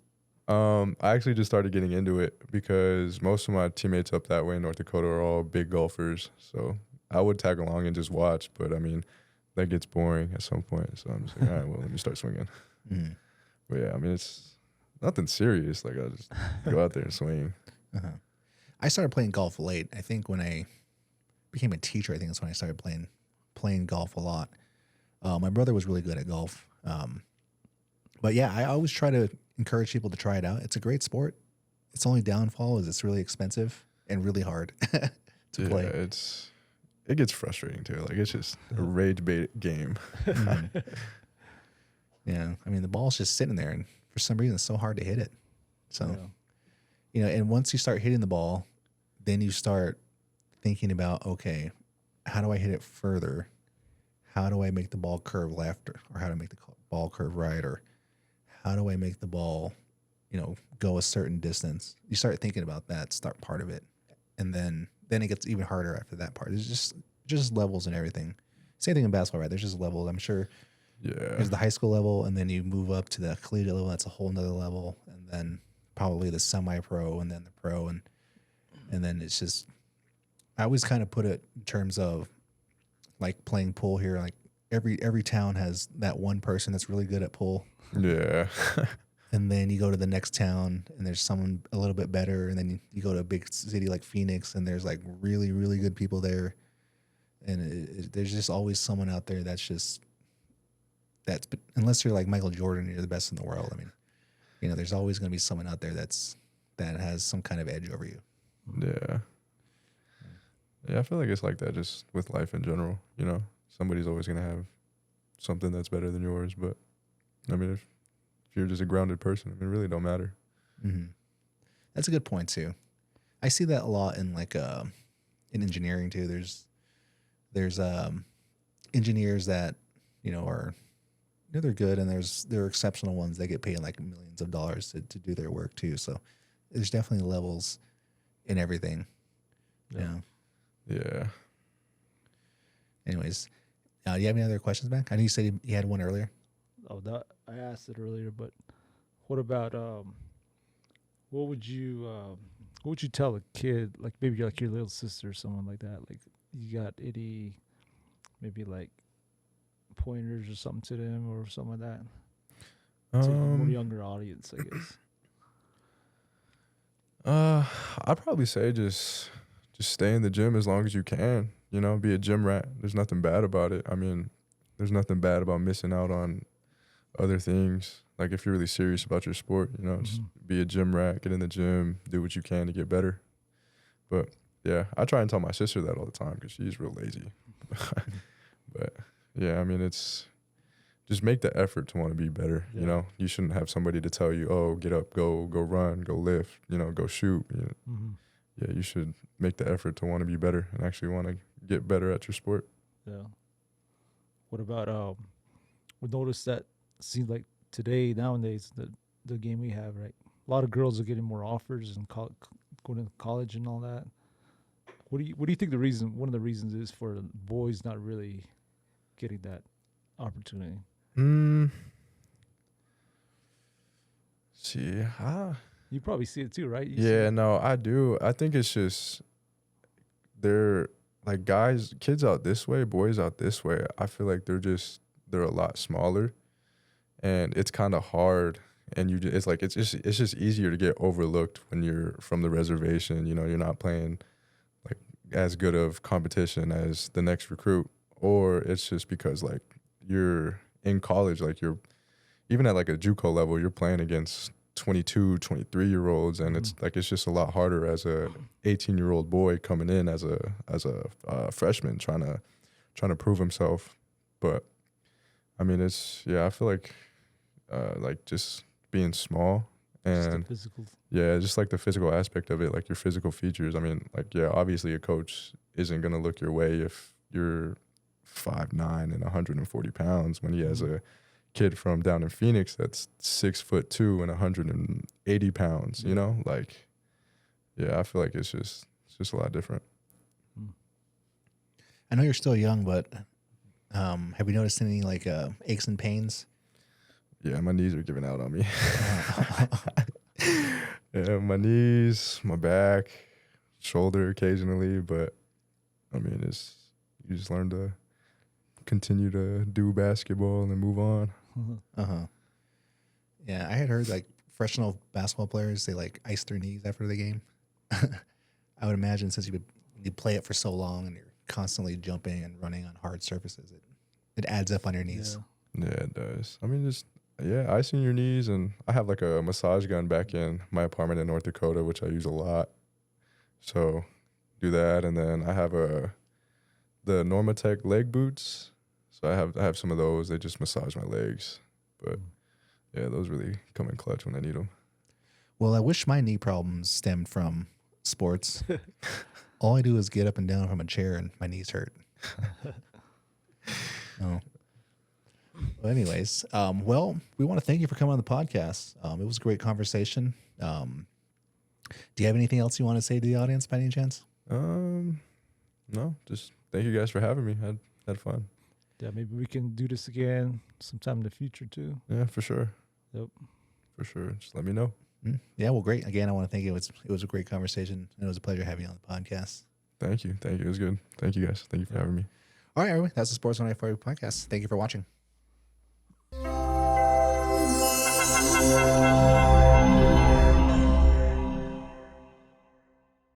I actually just started getting into it because most of my teammates up that way in North Dakota are all big golfers. So I would tag along and just watch, but I mean, that gets boring at some point. So I'm just like, all right, well, let me start swinging.
Mm.
But yeah, I mean, it's nothing serious. Like I just go out there and swing.
Uh-huh. I started playing golf late. I think when I became a teacher, I think that's when I started playing golf a lot. My brother was really good at golf. But yeah, I always try to encourage people to try it out. It's a great sport. Its only downfall is it's really expensive and really hard to play.
It gets frustrating too. Like it's just a rage bait game.
Mhm. Yeah, I mean the ball's just sitting there, and for some reason it's so hard to hit it. So,
Yeah.
you know, and once you start hitting the ball, then you start thinking about, okay, how do I hit it further? How do I make the ball curve left, or how to make the ball curve right, or how do I make the ball, you know, go a certain distance? You start thinking about that, start part of it, and then it gets even harder after that part. There's just levels and everything. Same thing in basketball, right? There's just levels. I'm sure
Yeah.
there's the high school level, and then you move up to the collegiate level. That's a whole nother level, and then probably the semi-pro, and then the pro, and then it's just. I always kind of put it in terms of like playing pool here. Like every town has that one person that's really good at pool,
Yeah.
and then you go to the next town and there's someone a little bit better, and then you go to a big city like Phoenix and there's like really really good people there, and there's just always someone out there that's unless you're like Michael Jordan, you're the best in the world. I mean, you know, there's always going to be someone out there that has some kind of edge over you.
Yeah. Yeah, I feel like it's like that just with life in general. You know, somebody's always going to have something that's better than yours. But, I mean, if you're just a grounded person, I mean, it really don't matter.
Mm-hmm. That's a good point, too. I see that a lot in, like, in engineering, too. There's engineers that, you know, are, you know, they're good, and there are exceptional ones that get paid, like, millions of dollars to do their work, too. So there's definitely levels in everything.
Yeah.
You know?
Yeah.
Anyways, do you have any other questions, Mac? I know you said you had one earlier.
Oh, that I asked it earlier, but what about what would you tell a kid, like maybe like your little sister or someone like that? Like you got any maybe like pointers or something to them or something like that? To a more younger audience, I guess.
I'd probably say just stay in the gym as long as you can. You know, be a gym rat. There's nothing bad about it. I mean, there's nothing bad about missing out on other things. Like if you're really serious about your sport, you know, just be a gym rat, get in the gym, do what you can to get better. But yeah, I try and tell my sister that all the time because she's real lazy. But yeah, I mean, it's just make the effort to want to be better.
Yeah.
You know, you shouldn't have somebody to tell you, oh, get up, go run, go lift, you know, go shoot. You know,
Mm-hmm.
yeah, you should make the effort to want to be better and actually want to get better at your sport.
Yeah. What about we noticed that seems like today nowadays the game we have, right? A lot of girls are getting more offers and going to college and all that. What do you think one of the reasons is for boys not really getting that opportunity?
See,
You probably see it too, right?
no, I do. I think it's just they're like kids out this way, boys out this way. I feel like they're a lot smaller, and it's kind of hard. And it's just easier to get overlooked when you're from the reservation. You know, you're not playing like as good of competition as the next recruit, or it's just because like you're in college, like you're even at like a JUCO level, you're playing against 22, 23-year-olds, and it's just a lot harder as a 18-year-old boy coming in as a freshman trying to prove himself. But I mean, I feel like just being small and
physical.
yeah, just like the physical aspect of it, like your physical features. I mean, like, yeah, obviously a coach isn't going to look your way if you're 5'9" and 140 pounds when he has a kid from down in Phoenix that's 6'2" and 180 pounds. You know, like, yeah, I feel like it's just a lot different.
I know you're still young, but have you noticed any like aches and pains?
Yeah, my knees are giving out on me. Yeah, my knees, my back, shoulder occasionally, but I mean, you just learn to continue to do basketball and then move on.
Yeah, I had heard like professional basketball players, they like ice their knees after the game. I would imagine since you play it for so long and you're constantly jumping and running on hard surfaces, it adds up on your knees.
Yeah, it does. I mean, icing your knees, and I have like a massage gun back in my apartment in North Dakota, which I use a lot. So do that, and then I have the Normatec leg boots. So I have some of those. They just massage my legs, but yeah, those really come in clutch when I need them.
Well, I wish my knee problems stemmed from sports. All I do is get up and down from a chair and my knees hurt. Oh. Well, anyways, we want to thank you for coming on the podcast. It was a great conversation. Do you have anything else you want to say to the audience by any chance?
No, just thank you guys for having me. Had fun.
Yeah, maybe we can do this again sometime in the future too.
Yeah, for sure.
Yep.
For sure. Just let me know.
Yeah, well, great. Again, I want to thank you. It was a great conversation, and it was a pleasure having you on the podcast.
Thank you. It was good. Thank you, guys. Thank you for having me.
All right, everyone. That's the Sports 194 podcast. Thank you for watching.